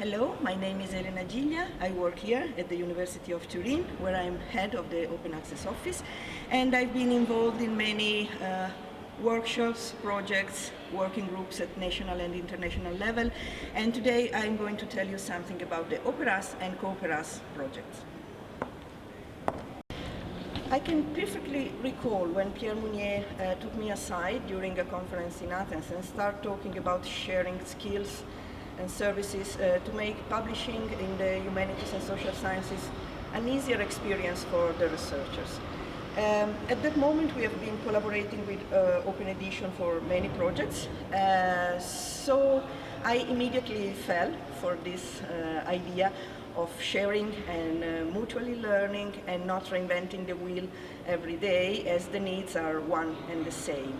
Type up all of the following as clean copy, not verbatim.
Hello, my name is Elena Giglia. I work here at the University of Turin, where I'm head of the Open Access Office, and I've been involved in many workshops, projects, working groups at national and international level, and today I'm going to tell you something about the OPERAS and COOPERAS projects. I can perfectly recall when Pierre Mounier took me aside during a conference in Athens and started talking about sharing skills and services to make publishing in the humanities and social sciences an easier experience for the researchers. At that moment we have been collaborating with Open Edition for many projects, so I immediately fell for this idea of sharing and mutually learning and not reinventing the wheel every day, as the needs are one and the same.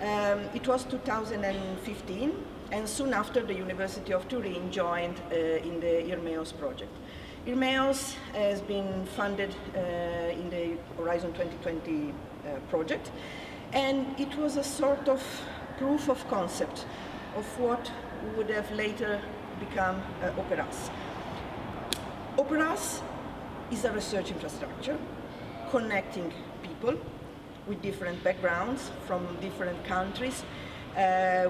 It was 2015, and soon after the University of Turin joined in the IRMEOS project. IRMEOS has been funded in the Horizon 2020 project, and it was a sort of proof of concept of what would have later become OPERAS. OPERAS is a research infrastructure connecting people with different backgrounds from different countries,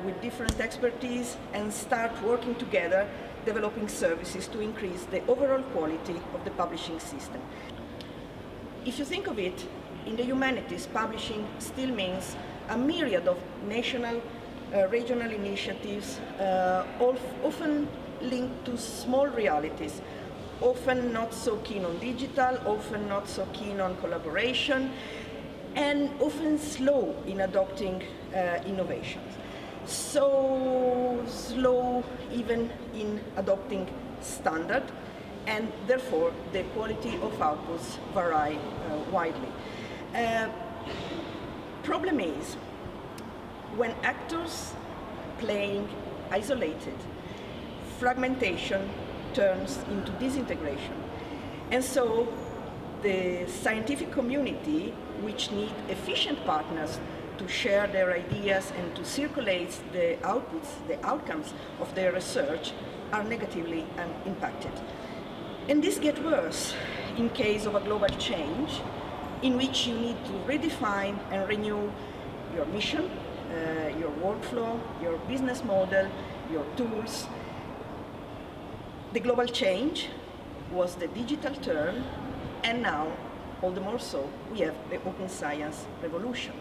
with different expertise, and start working together, developing services to increase the overall quality of the publishing system. If you think of it, in the humanities, publishing still means a myriad of national, regional initiatives, often linked to small realities, often not so keen on digital, often not so keen on collaboration, and often slow in adopting innovations. So slow even in adopting standard, and therefore the quality of outputs vary widely. Problem is, when actors playing isolated, fragmentation turns into disintegration. And so the scientific community, which need efficient partners to share their ideas and to circulate the outputs, the outcomes of their research, are negatively impacted. And this gets worse in case of a global change in which you need to redefine and renew your mission, your workflow, your business model, your tools. The global change was the digital turn, and now, all the more so, we have the open science revolution.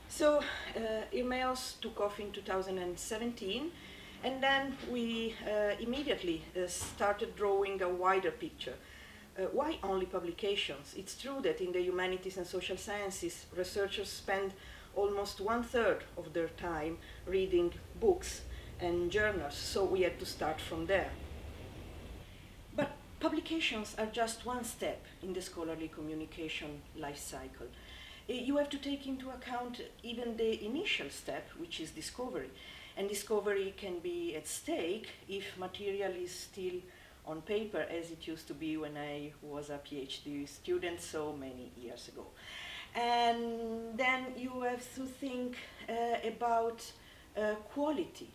So, IRMEOS took off in 2017, and then we immediately started drawing a wider picture. Why only publications? It's true that in the humanities and social sciences, researchers spend almost 1/3 of their time reading books and journals, so we had to start from there. But publications are just one step in the scholarly communication life cycle. You have to take into account even the initial step, which is discovery. And discovery can be at stake if material is still on paper, as it used to be when I was a PhD student so many years ago. And then you have to think about quality.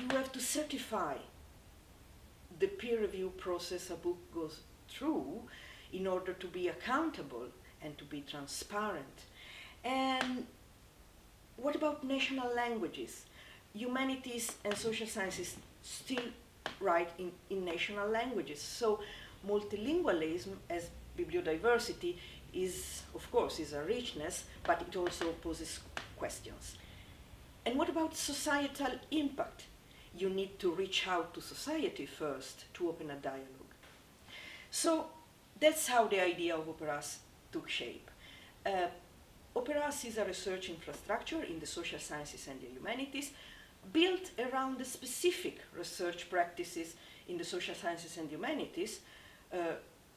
You have to certify the peer review process a book goes through in order to be accountable and to be transparent. And what about national languages? Humanities and social sciences still write in national languages. So multilingualism as bibliodiversity is, of course, is a richness, but it also poses questions. And what about societal impact? You need to reach out to society first to open a dialogue. So that's how the idea of OPERAS took shape. OPERAS is a research infrastructure in the social sciences and the humanities, built around the specific research practices in the social sciences and humanities,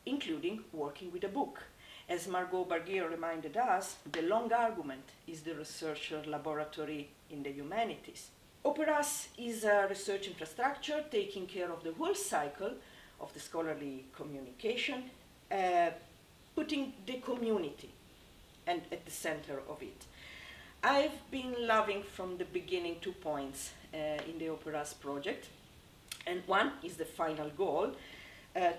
including working with a book. As Margot Barguil reminded us, the long argument is the researcher laboratory in the humanities. OPERAS is a research infrastructure taking care of the whole cycle of the scholarly communication, putting the community and at the center of it. I've been loving from the beginning 2 points in the OPERAS project. And one is the final goal,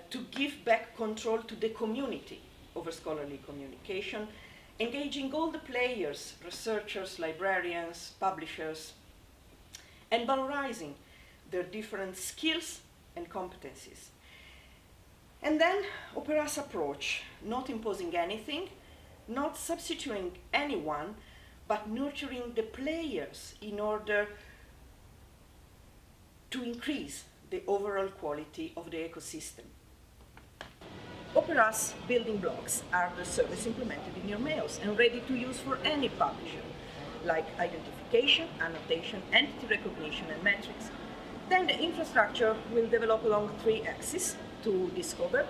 to give back control to the community over scholarly communication, engaging all the players, researchers, librarians, publishers, and valorizing their different skills and competencies. And then OPERAS approach, not imposing anything, not substituting anyone, but nurturing the players in order to increase the overall quality of the ecosystem. OPERAS building blocks are the service implemented in your mails and ready to use for any publisher, like identification, annotation, entity recognition, and metrics. Then the infrastructure will develop along 3 axes to discover,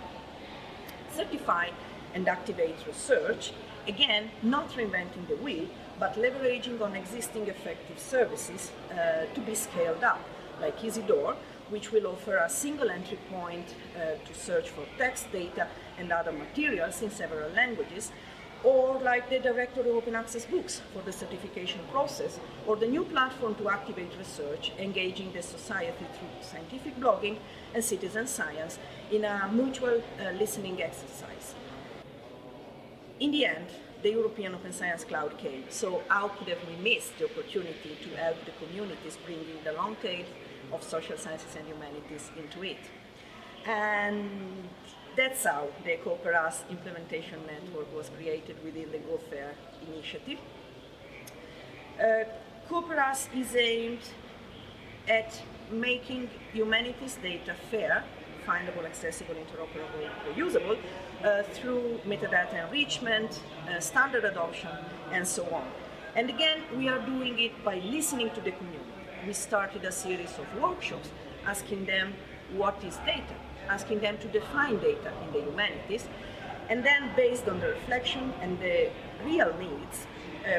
certify, and activate research, again, not reinventing the wheel, but leveraging on existing effective services to be scaled up, like EasyDoor, which will offer a single entry point to search for text, data, and other materials in several languages, or like the Directory of Open Access Books for the certification process, or the new platform to activate research, engaging the society through scientific blogging and citizen science in a mutual listening exercise. In the end, the European Open Science Cloud came, so how could have we missed the opportunity to help the communities bringing the long tail of social sciences and humanities into it? And that's how the OPERAS implementation network was created within the GoFair initiative. OPERAS is aimed at making humanities data fair, findable, accessible, interoperable, reusable, through metadata enrichment, standard adoption, and so on. And again, we are doing it by listening to the community. We started a series of workshops asking them what is data, asking them to define data in the humanities, and then based on the reflection and the real needs,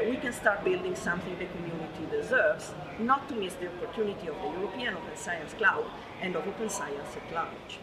we can start building something the community deserves, not to miss the opportunity of the European Open Science Cloud and of open science at large.